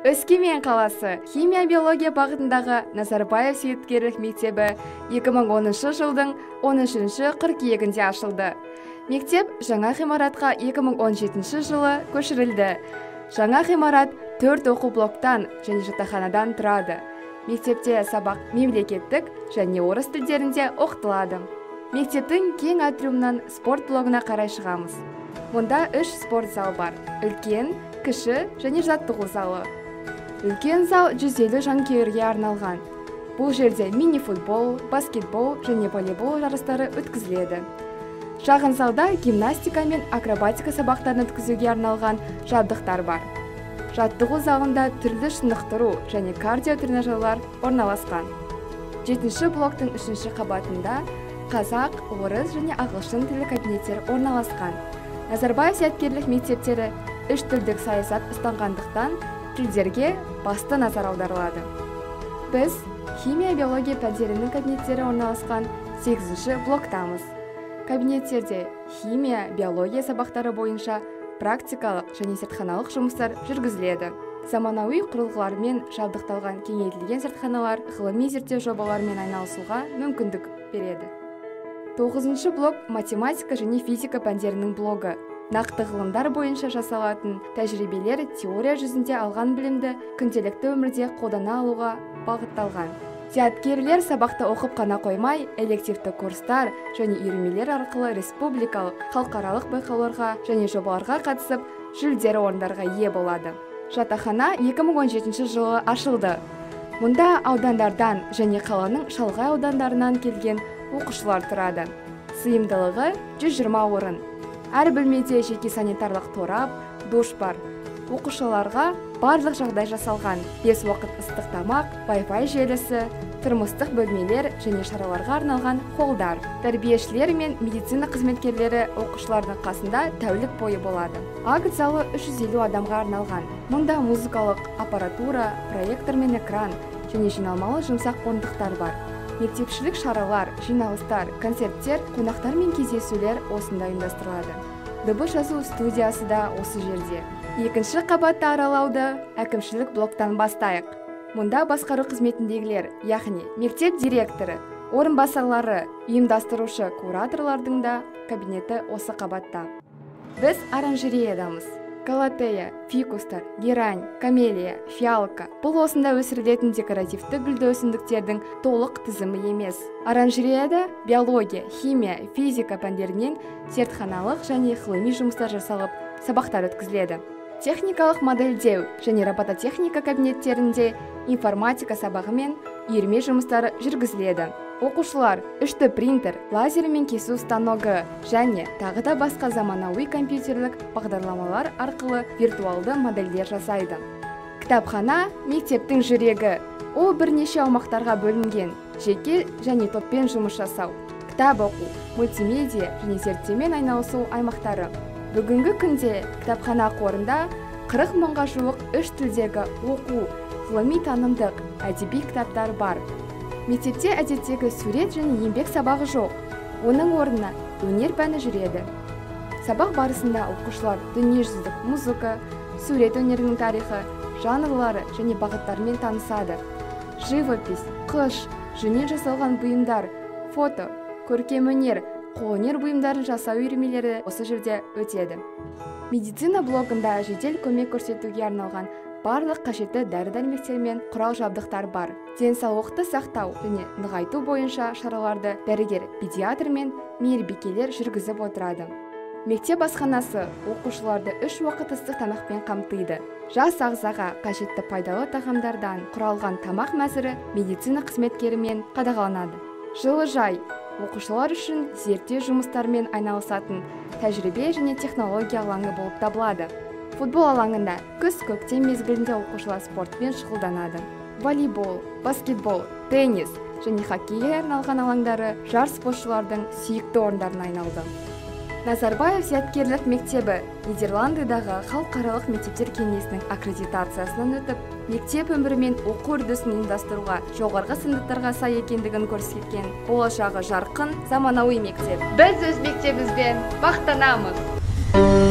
Өскемен қаласы химия биология бағытындағы Назарбаев зияткерлік мектебі 2010 жылдың 13 қыркүйегінде ашылды. Мектеп жаңа ғимаратқа 2017 жылы көшірілді. Жаңа ғимарат 4 оқу блоктан және жатақханадан тұрады. Мектепте сабақ мемлекеттік және орыс тілдерінде оқытылады. Мектептің кең атриумнан спорт блогына қарай шығамыз. Мұнда 3 спорт зал бар: үлкен, кіші және жаттығу залы. Үлкен зал 150 жанкүйерге арналған. Бұл жерде мини-футбол, баскетбол және волейбол жарыстары өткізіледі. Шағын залда гимнастика мен акробатика сабақтарын өткізуге арналған жабдықтар бар. Жаттығу залында түрлі шынықтыру және кардио тренажерлар орналасқан. 7-ші блоктың 3-ші қабатында қазақ, орыс және ағылшын тілі кабинеттері орналасқан. Назарбаев зияткерлік мектептері 3 тілдік саясат ұстанғандықтан тілдерге басты назар аударылады. Біз химия биология пәндерінің кабинеттері орналасқан 8-ші блоктамыз. Кабинеттерде химия, биология сабақтары бойынша практикалық және зертханалық жұмыстар жүргізіледі. Заманауи құрылғылармен жабдықталған кеңейтілген зертханалар ғылыми зерттеу жобаларымен айналысуға мүмкіндік береді. 9-ші блок математика және физика пәндерінің блогы. Нақты ғылымдар бойынша жасалатын тәжірибелер теория жүзінде алған білімді күнделікті өмірде қолдана алуға бағытталған. Зияткерлер сабақты оқып қана қоймай, элективті курстар және үйірмелер арқылы республикалық, халықаралық байқауларға және жобаларға қатысып, жүлделі орындарға ие болады. Жатақхана 2017 жылы ашылды. Мұнда аудандардан және қаланың шалғай аудандарынан келген оқушылар тұрады. Сыйымдылығы 120 орын. Әр бөлмеде жеке санитарлық торап, душ бар. Оқушыларға барлық жағдай жасалған. 5 уақыт ыстық тамақ, Wi-Fi желісі, тұрмыстық бөлмелер және шараларға арналған холдар. Тәрбиешілер мен медицина қызметкерлері оқушылардың қасында тәулік бойы болады. Акт залы 350 адамға арналған. Мұнда музыкалық аппаратура, проектор мен экран және жиналмалы жұмсақ орындықтар бар. Мектепшілік шаралар, жиналыстар, концерттер, қонақтар мен кездесулер осында ұйымдастырылады. Дыбыс жазу студиясы да осы жерде. 2-ші қабатты аралауды әкімшілік блоктан бастайық. Мұнда басқару қызметіндегілер, яғни мектеп директоры, орынбасарлары, ұйымдастырушы кураторлардың да кабинеті осы қабатта. Біз оранжереядамыз. Галатея, фикустар, герань, камелия, фиалка. Бұл осында өсірілетін декоративті гүлді өсімдіктердің толық тізімі емес. Оранжереяда биология, химия, физика пәндерінен зертханалық және ғылыми жұмыстар жасалып, сабақтар өткізіледі. Техникалық модельдеу және робототехника кабинеттерінде информатика сабағы мен үйірме жұмыстары жүргізіледі. Оқушылар 3D принтер, лазермен кесу станогы және тағы да басқа заманауи компьютерлік бағдарламалар арқылы виртуалды модельдер жасайды. Кітапхана мектептің жүрегі. Ол бірнеше аумақтарға бөлінген, жеке және топпен жұмыс жасау, кітап оқу, мультимедиа және зерттеумен айналысу аймақтары. Бүгінгі күнде кітапхана қорында 40 мыңға жуық 3 тілдегі оқу, ғылыми танымдық, әдеби кітаптар бар. Мектепте әдеттегі сурет және еңбек сабағы жоқ. Оның орнына өнер пәні жүреді. Сабақ барысында оқушылар дүниежүзілік музыка, сурет өнерінің тарихы, жанрлары және бағыттарымен танысады. Живопись, қыш, жүннен жасалған бұйымдар, фото, көркем өнер, қолөнер бұйымдарын жасау үйірмелері осы жерде өтеді. Медицина блогында жедел көмек көрсетуге арналған барлық қажетті дәрі-дәрмектер мен құрал жабдықтар бар. Денсаулықты сақтау және нығайту бойынша шараларды дәрігер, педиатр мен мейірбикелер жүргізіп отырады. Мектеп асханасы оқушыларды 3 уақыт ыстық тамақпен қамтиды. Жас ағзаға қажетті пайдалы тағамдардан құралған тамақ мәзірі медицина қызметкерімен қадағаланады. Жылыжай оқушылар үшін зерттеу жұмыстарымен айналысатын тәжірибе және технология алаңы болып табылады. Футбол алаңында күз-көктем мезгілінде оқушылар спортпен шұғылданады. Волейбол, баскетбол, теннис және хоккейге арналған алаңдары жас спортшылардың сүйікті орындарына айналды. Назарбаев зияткерлік мектебі Нидерландыдағы халықаралық мектептер кеңесінің аккредитациясынан өтіп, мектеп өмірі мен оқу үрдісін ұйымдастыруға жоғарғы стандарттарға сай екендігін көрсеткен болашағы жарқын заманауи мектеп. Біз өз мектебімізбен мақтанамыз.